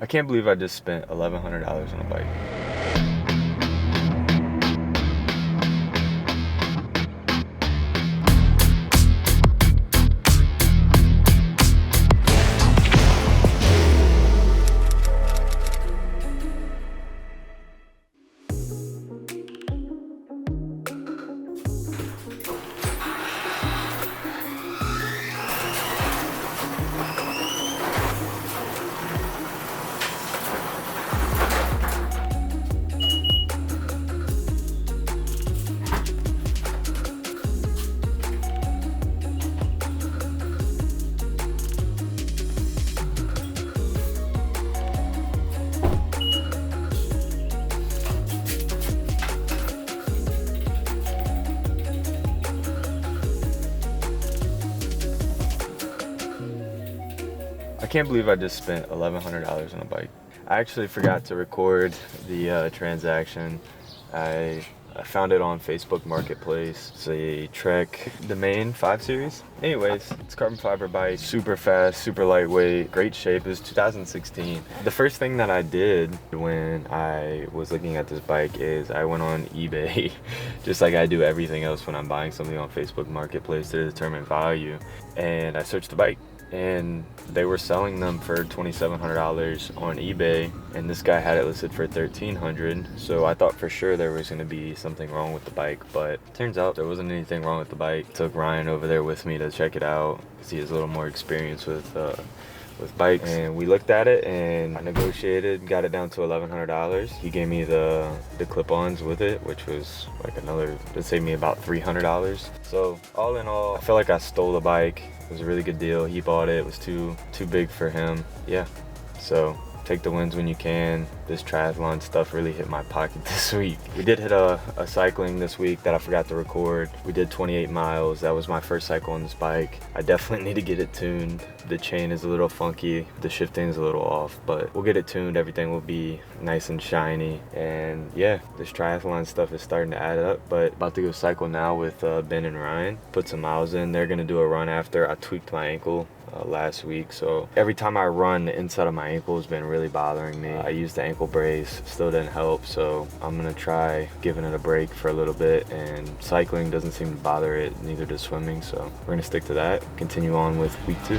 I can't believe I just spent $1,100 on a bike. I can't believe I just spent $1,100 on a bike. I actually forgot to record the transaction. I found it on Facebook Marketplace. It's a Trek Domain 5 Series. Anyways, it's a carbon fiber bike, super fast, super lightweight, great shape. It was 2016. The first thing that I did when I was looking at this bike is I went on eBay, just like I do everything else when I'm buying something on Facebook Marketplace to determine value. And I searched the bike, and they were selling them for $2,700 on eBay, and this guy had it listed for $1,300. So I thought for sure there was going to be something wrong with the bike, but turns out there wasn't anything wrong with the bike. Took Ryan over there with me to check it out because he has a little more experience with bikes, and we looked at it and I negotiated, got it down to $1,100. He gave me the clip-ons with it, which was like it saved me about $300. So all in all, I feel like I stole the bike. It was a really good deal. He bought it. It was too big for him. Yeah, so take the wins when you can. This triathlon stuff really hit my pocket this week. We did hit a cycling this week that I forgot to record. We did 28 miles. That was my first cycle on this bike. I definitely need to get it tuned. The chain is a little funky. The shifting is a little off, but we'll get it tuned. Everything will be nice and shiny. And yeah, this triathlon stuff is starting to add up, but about to go cycle now with Ben and Ryan. Put some miles in. They're gonna do a run after. I tweaked my ankle last week, so every time I run, the inside of my ankle has been really bothering me. I used the ankle brace, still didn't help, so I'm gonna try giving it a break for a little bit. And cycling doesn't seem to bother it, neither does swimming, so we're gonna stick to that. Continue on with week 2.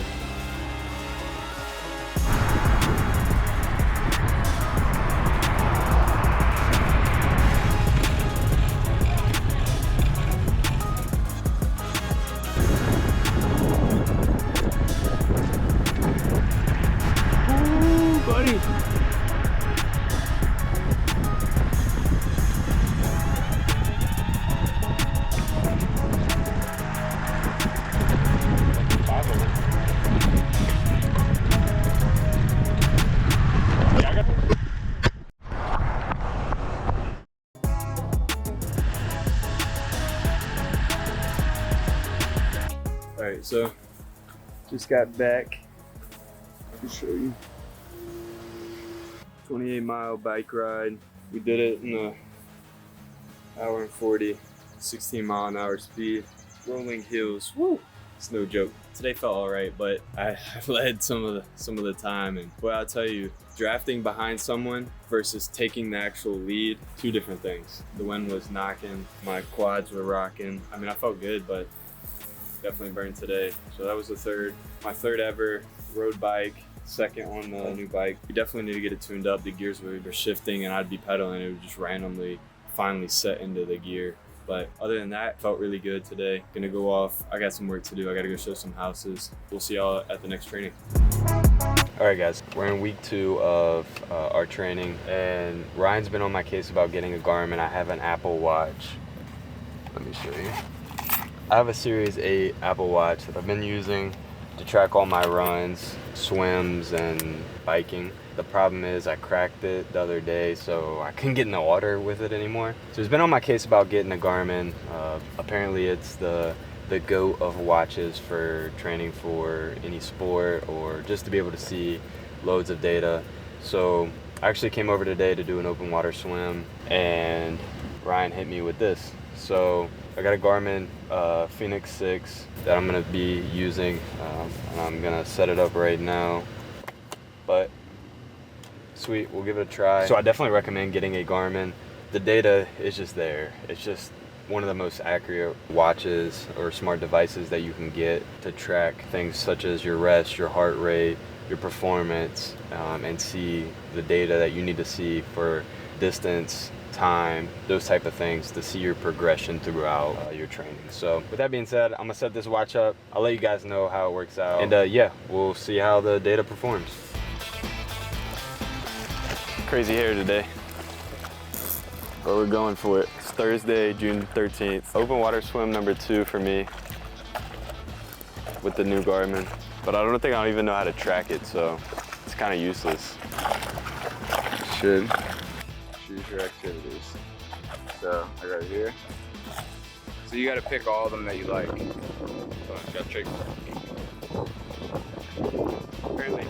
Buddy. Alright, so just got back. Let me show you. 28-mile bike ride. We did it in an hour and 40, 16-mile-an-hour speed. Rolling hills, woo! It's no joke. Today felt all right, but I led some of the time, and boy, I'll tell you, drafting behind someone versus taking the actual lead, two different things. The wind was knocking, my quads were rocking. I mean, I felt good, but definitely burned today. So that was my third ever road bike. Second on the new bike. We definitely need to get it tuned up. The gears were shifting and I'd be pedaling, it would just randomly finally set into the gear. But other than that, felt really good today. Gonna go off. I got some work to do. I gotta go show some houses. We'll see y'all at the next training. All right, guys, we're in week 2 of our training, and Ryan's been on my case about getting a Garmin. I have an Apple Watch. Let me show you. I have a Series 8 Apple Watch that I've been using to track all my runs, swims, and biking. The problem is I cracked it the other day, so I couldn't get in the water with it anymore. So it's been on my case about getting a Garmin. Apparently it's the GOAT of watches for training for any sport or just to be able to see loads of data. So I actually came over today to do an open water swim, and Ryan hit me with this. So I got a Garmin Fenix 6 that I'm gonna be using, and I'm gonna set it up right now. But sweet, we'll give it a try. So I definitely recommend getting a Garmin. The data is just there. It's just one of the most accurate watches or smart devices that you can get to track things such as your rest, your heart rate, your performance, and see the data that you need to see for distance, time, those type of things to see your progression throughout your training. So with that being said, I'm gonna set this watch up. I'll let you guys know how it works out. And yeah, we'll see how the data performs. Crazy hair today, but we're going for it. It's Thursday, June 13th. Open water swim number 2 for me with the new Garmin. But I don't think I even know how to track it, so it's kind of useless. Should choose your activities. So I got here. So you got to pick all of them that you like. So you got to check. Apparently,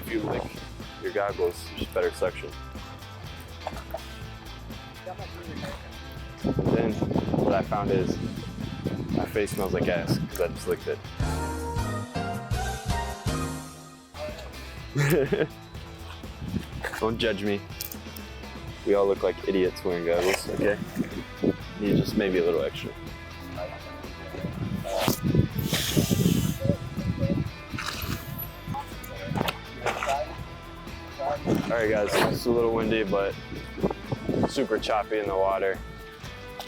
if you lick your goggles, there's better suction. Then what I found is my face smells like ass because I just licked it. Don't judge me. We all look like idiots wearing goggles, okay? You just maybe a little extra. Alright guys, it's a little windy, but super choppy in the water.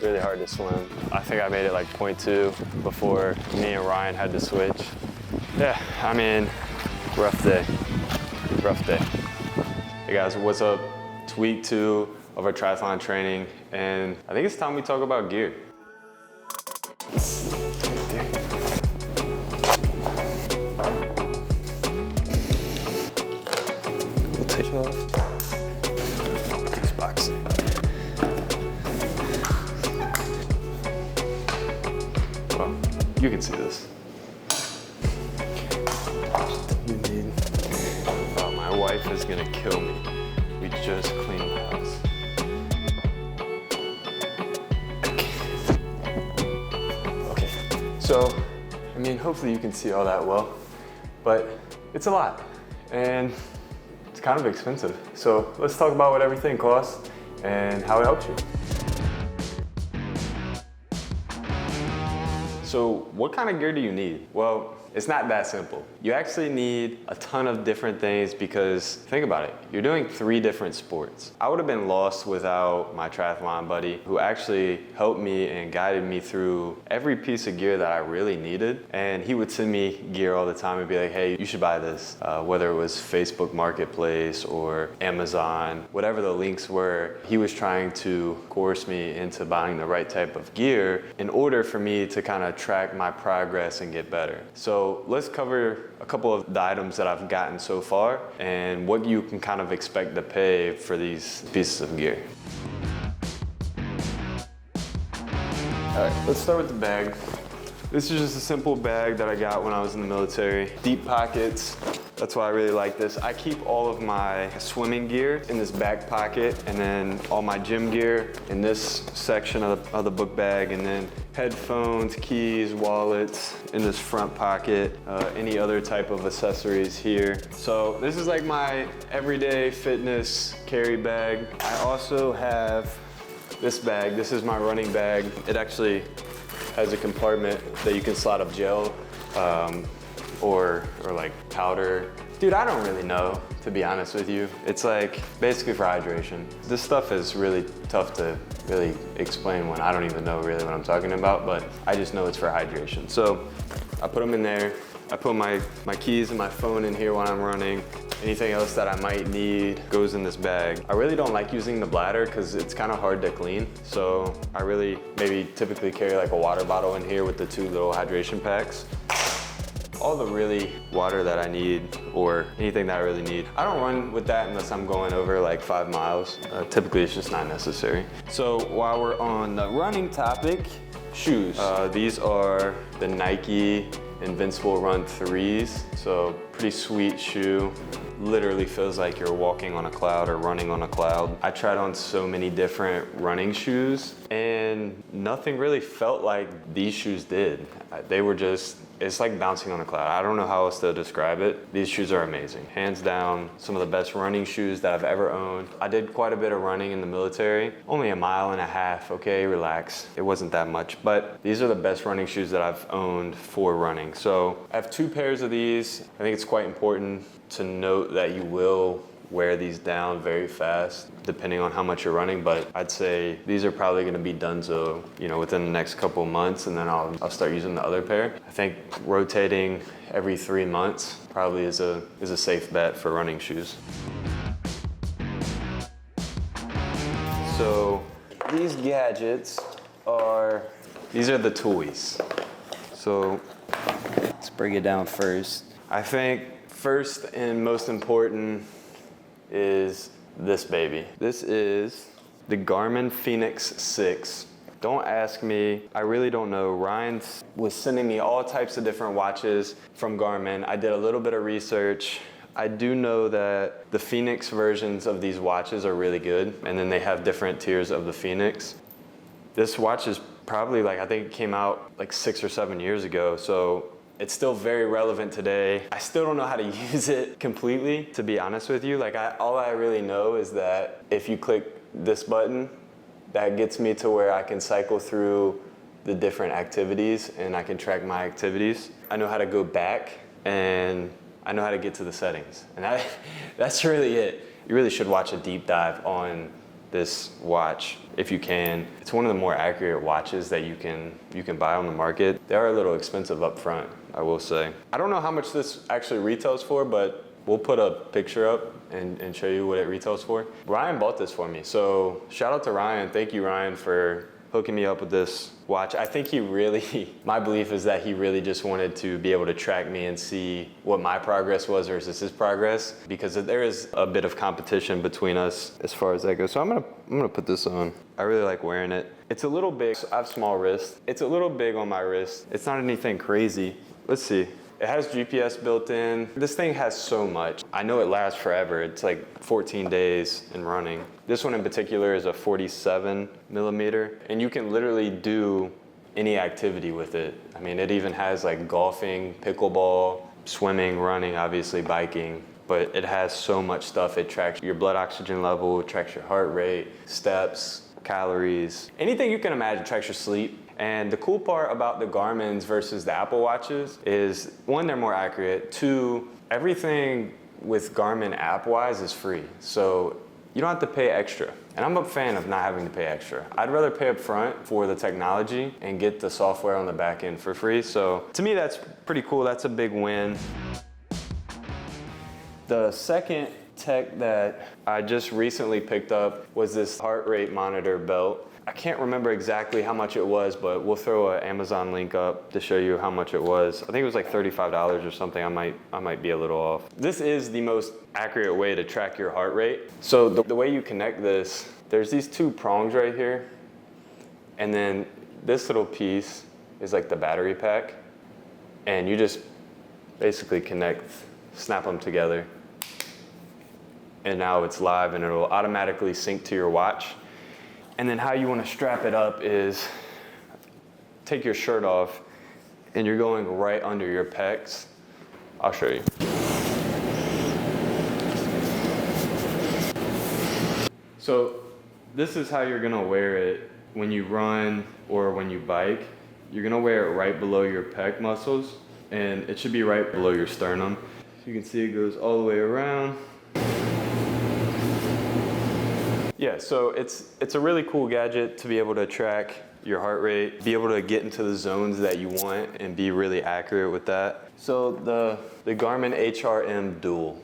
Really hard to swim. I think I made it like 0.2 before me and Ryan had to switch. Yeah, I mean, rough day. Rough day. Hey guys, what's up? It's week 2 of our triathlon training, and I think it's time we talk about gear. We'll take it off. This box. Well, you can see this. My wife is gonna kill me. We just cleaned the house. Okay. So, I mean, hopefully you can see all that well, but it's a lot, and it's kind of expensive. So let's talk about what everything costs and how it helps you. So what kind of gear do you need? Well, it's not that simple. You actually need a ton of different things because think about it, you're doing 3 different sports. I would have been lost without my triathlon buddy who actually helped me and guided me through every piece of gear that I really needed. And he would send me gear all the time and be like, hey, you should buy this. Whether it was Facebook Marketplace or Amazon, whatever the links were, he was trying to coerce me into buying the right type of gear in order for me to kind of track my progress and get better. So let's cover a couple of the items that I've gotten so far and what you can kind of expect to pay for these pieces of gear. All right, let's start with the bag. This is just a simple bag that I got when I was in the military. Deep pockets. That's why I really like this. I keep all of my swimming gear in this back pocket and then all my gym gear in this section of the book bag, and then headphones, keys, wallets in this front pocket, any other type of accessories here. So this is like my everyday fitness carry bag. I also have this bag. This is my running bag. It actually has a compartment that you can slot up gel or like powder. Dude, I don't really know, to be honest with you. It's like basically for hydration. This stuff is really tough to really explain when I don't even know really what I'm talking about, but I just know it's for hydration. So I put them in there. I put my keys and my phone in here when I'm running. Anything else that I might need goes in this bag. I really don't like using the bladder because it's kind of hard to clean. So I really maybe typically carry like a water bottle in here with the 2 little hydration packs. All the really water that I need or anything that I really need. I don't run with that unless I'm going over like 5 miles. Typically it's just not necessary. So while we're on the running topic, shoes. These are the Nike Invincible Run 3s. So pretty sweet shoe. literally feels like you're walking on a cloud or running on a cloud. I tried on so many different running shoes and nothing really felt like these shoes did. They were just, it's like bouncing on a cloud. I don't know how else to describe it. These shoes are amazing. Hands down, some of the best running shoes that I've ever owned. I did quite a bit of running in the military, only a mile and a half, okay, relax. It wasn't that much, but these are the best running shoes that I've owned for running. So I have 2 pairs of these. I think it's quite important to note that you will wear these down very fast depending on how much you're running, but I'd say these are probably going to be donezo, you know, within the next couple of months, and then I'll start using the other pair. I think rotating every 3 months probably is a safe bet for running shoes. So these gadgets these are the toys. So let's break it down first. I think first and most important is this baby. This is the Garmin Fenix 6. Don't ask me, I really don't know. Ryan was sending me all types of different watches from Garmin. I did a little bit of research. I do know that the Fenix versions of these watches are really good, and then they have different tiers of the Fenix. This watch is probably I think it came out 6 or 7 years ago, so it's still very relevant today. I still don't know how to use it completely, to be honest with you. All I really know is that if you click this button, that gets me to where I can cycle through the different activities and I can track my activities. I know how to go back and I know how to get to the settings. And that's really it. You really should watch a deep dive on this watch if you can. It's one of the more accurate watches that you can buy on the market. They are a little expensive up front, I will say. I don't know how much this actually retails for, but we'll put a picture up and show you what it retails for. Ryan bought this for me, so shout out to Ryan. Thank you, Ryan, for hooking me up with this watch. I think my belief is that he really just wanted to be able to track me and see what my progress was versus his progress, because there is a bit of competition between us as far as that goes. So I'm gonna put this on. I really like wearing it. It's a little big. I have small wrists. It's a little big on my wrist. It's not anything crazy. Let's see. It has GPS built in. This thing has so much. I know it lasts forever. It's 14 days in running. This one in particular is a 47 millimeter, and you can literally do any activity with it. I mean, it even has golfing, pickleball, swimming, running, obviously biking, but it has so much stuff. It tracks your blood oxygen level, it tracks your heart rate, steps, calories, anything you can imagine. It tracks your sleep. And the cool part about the Garmin's versus the Apple Watches is, 1, they're more accurate. 2, everything with Garmin app-wise is free. So you don't have to pay extra. And I'm a fan of not having to pay extra. I'd rather pay up front for the technology and get the software on the back end for free. So to me, that's pretty cool. That's a big win. The second tech that I just recently picked up was this heart rate monitor belt. I can't remember exactly how much it was, but we'll throw an Amazon link up to show you how much it was. I think it was $35 or something. I might be a little off. This is the most accurate way to track your heart rate. So the way you connect this, there's these 2 prongs right here, and then this little piece is the battery pack, and you just basically snap them together, and now it's live and it'll automatically sync to your watch. And then how you want to strap it up is take your shirt off and you're going right under your pecs. I'll show you. So this is how you're going to wear it when you run or when you bike. You're going to wear it right below your pec muscles, and it should be right below your sternum. So you can see it goes all the way around. Yeah, so it's a really cool gadget to be able to track your heart rate, be able to get into the zones that you want and be really accurate with that. So the Garmin HRM Dual.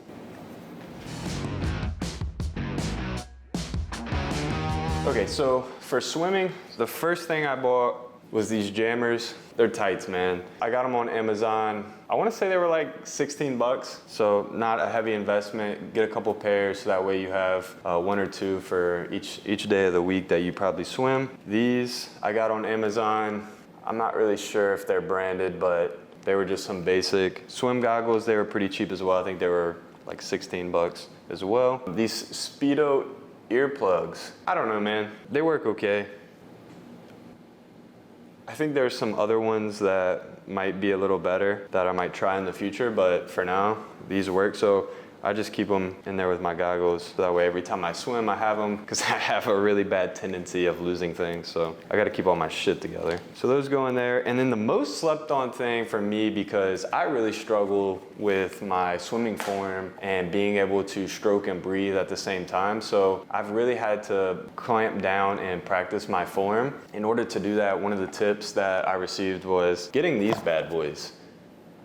Okay, so for swimming, the first thing I bought was these jammers. They're tights, man. I got them on Amazon. I want to say they were like 16 bucks, so not a heavy investment. Get a couple pairs so that way you have 1 or 2 for each day of the week that you probably swim. These I got on Amazon. I'm not really sure if they're branded, but they were just some basic swim goggles. They were pretty cheap as well. I think they were like 16 bucks as well. These Speedo earplugs, I don't know, man. They work okay. I think there's some other ones that might be a little better that I might try in the future, but for now, these work. So I just keep them in there with my goggles. So that way every time I swim, I have them, because I have a really bad tendency of losing things. So I gotta keep all my shit together. So those go in there. And then the most slept on thing for me, because I really struggle with my swimming form and being able to stroke and breathe at the same time. So I've really had to clamp down and practice my form. In order to do that, one of the tips that I received was getting these bad boys.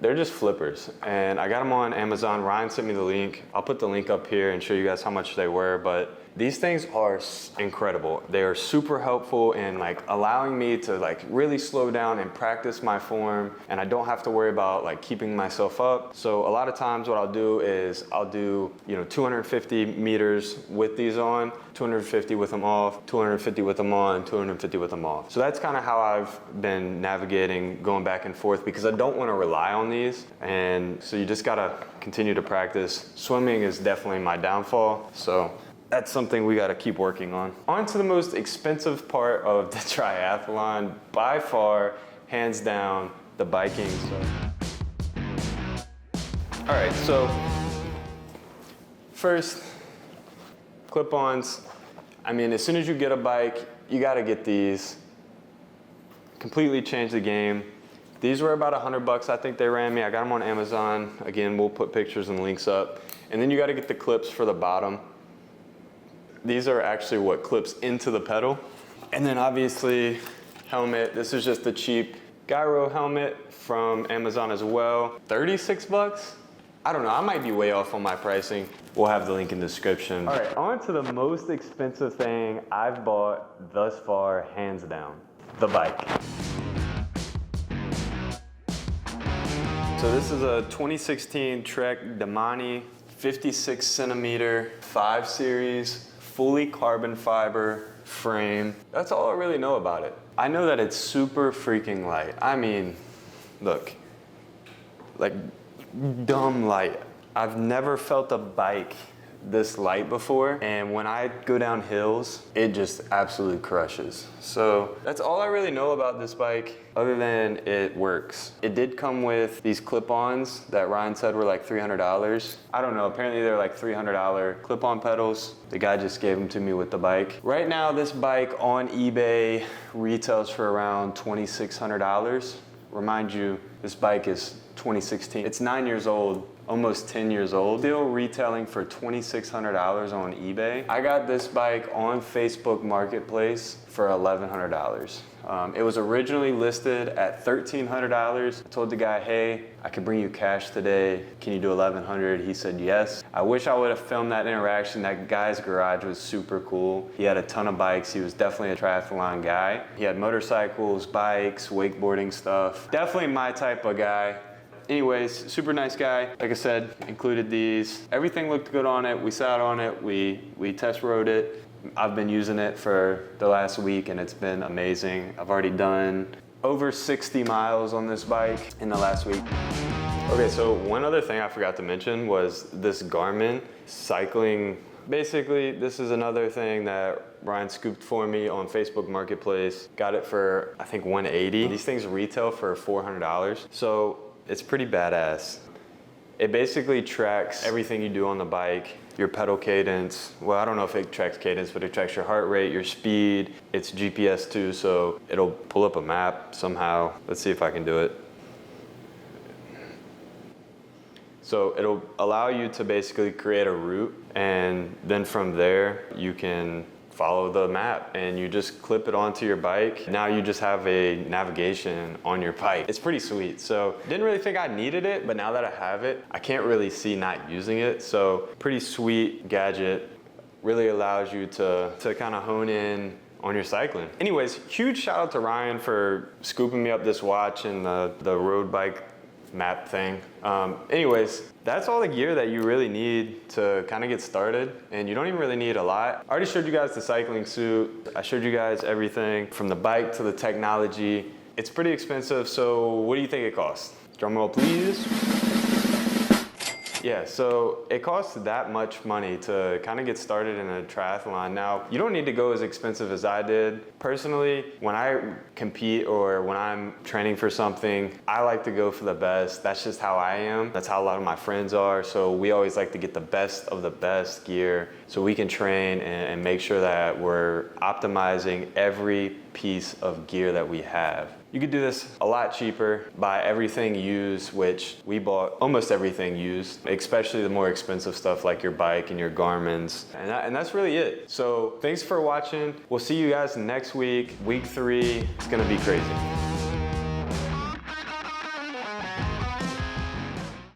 They're just flippers, and I got them on Amazon. Ryan sent me the link. I'll put the link up here and show you guys how much they were, but these things are incredible. They are super helpful in like allowing me to like really slow down and practice my form, and I don't have to worry about like keeping myself up. So a lot of times what I'll do is I'll do, 250 meters with these on, 250 with them off, 250 with them on, 250 with them off. So that's kind of how I've been navigating, going back and forth, because I don't want to rely on these. And so you just gotta continue to practice. Swimming is definitely my downfall. So that's something we gotta keep working on. On to the most expensive part of the triathlon, by far, hands down, the biking. All right, so first, clip-ons. I mean, as soon as you get a bike, you gotta get these. Completely changed the game. These were about $100, I think they ran me. I got them on Amazon. Again, we'll put pictures and links up. And then you gotta get the clips for the bottom. These are actually what clips into the pedal. And then obviously, helmet. This is just a cheap gyro helmet from Amazon as well. 36 bucks? I don't know, I might be way off on my pricing. We'll have the link in the description. All right, on to the most expensive thing I've bought thus far, hands down, the bike. So this is a 2016 Trek Damani 56 centimeter 5 series, fully carbon fiber frame. That's all I really know about it. I know that it's super freaking light. I mean, look, like dumb light. I've never felt a bike this light before, and when I go down hills, it just absolutely crushes. So that's all I really know about this bike, other than it works. It did come with these clip-ons that Ryan said were like $300. I don't know, apparently they're like $300 clip-on pedals. The guy just gave them to me with the bike. Right now, this bike on eBay retails for around $2,600. Remind you, this bike is 2016. It's 9 years old, almost 10 years old. Still retailing for $2,600 on eBay. I got this bike on Facebook Marketplace for $1,100. It was originally listed at $1,300. I told the guy, hey, I could bring you cash today. Can you do $1,100? He said yes. I wish I would have filmed that interaction. That guy's garage was super cool. He had a ton of bikes. He was definitely a triathlon guy. He had motorcycles, bikes, wakeboarding stuff. Definitely my type of guy. Anyways, super nice guy. Like I said, included these. Everything looked good on it. We sat on it. We test rode it. I've been using it for the last week and it's been amazing. I've already done over 60 miles on this bike in the last week. Okay, so one other thing I forgot to mention was this Garmin cycling. Basically, this is another thing that Ryan scooped for me on Facebook Marketplace. Got it for, I think, $180. These things retail for $400. So it's pretty badass. It basically tracks everything you do on the bike, your pedal cadence. Well, I don't know if it tracks cadence, but it tracks your heart rate, your speed. It's GPS too, so it'll pull up a map somehow. Let's see if I can do it. So it'll allow you to basically create a route, and then from there, you can follow the map and you just clip it onto your bike. Now you just have a navigation on your bike. It's pretty sweet. So didn't really think I needed it, but now that I have it, I can't really see not using it. So pretty sweet gadget. Really allows you to kind of hone in on your cycling. Anyways, huge shout out to Ryan for scooping me up this watch and the road bike map thing. Anyways, that's all the gear that you really need to kind of get started, and you don't even really need a lot. I already showed you guys the cycling suit. I showed you guys everything from the bike to the technology. It's pretty expensive, so what do you think it costs? Drum roll, please. Yeah, so it costs that much money to kind of get started in a triathlon. Now, you don't need to go as expensive as I did. Personally, when I compete or when I'm training for something, I like to go for the best. That's just how I am. That's how a lot of my friends are. So we always like to get the best of the best gear so we can train and make sure that we're optimizing every piece of gear that we have. You could do this a lot cheaper, buy everything used, which we bought almost everything used, especially the more expensive stuff like your bike and your Garmin's. And that's really it. So thanks for watching. We'll see you guys next week, week 3. It's gonna be crazy.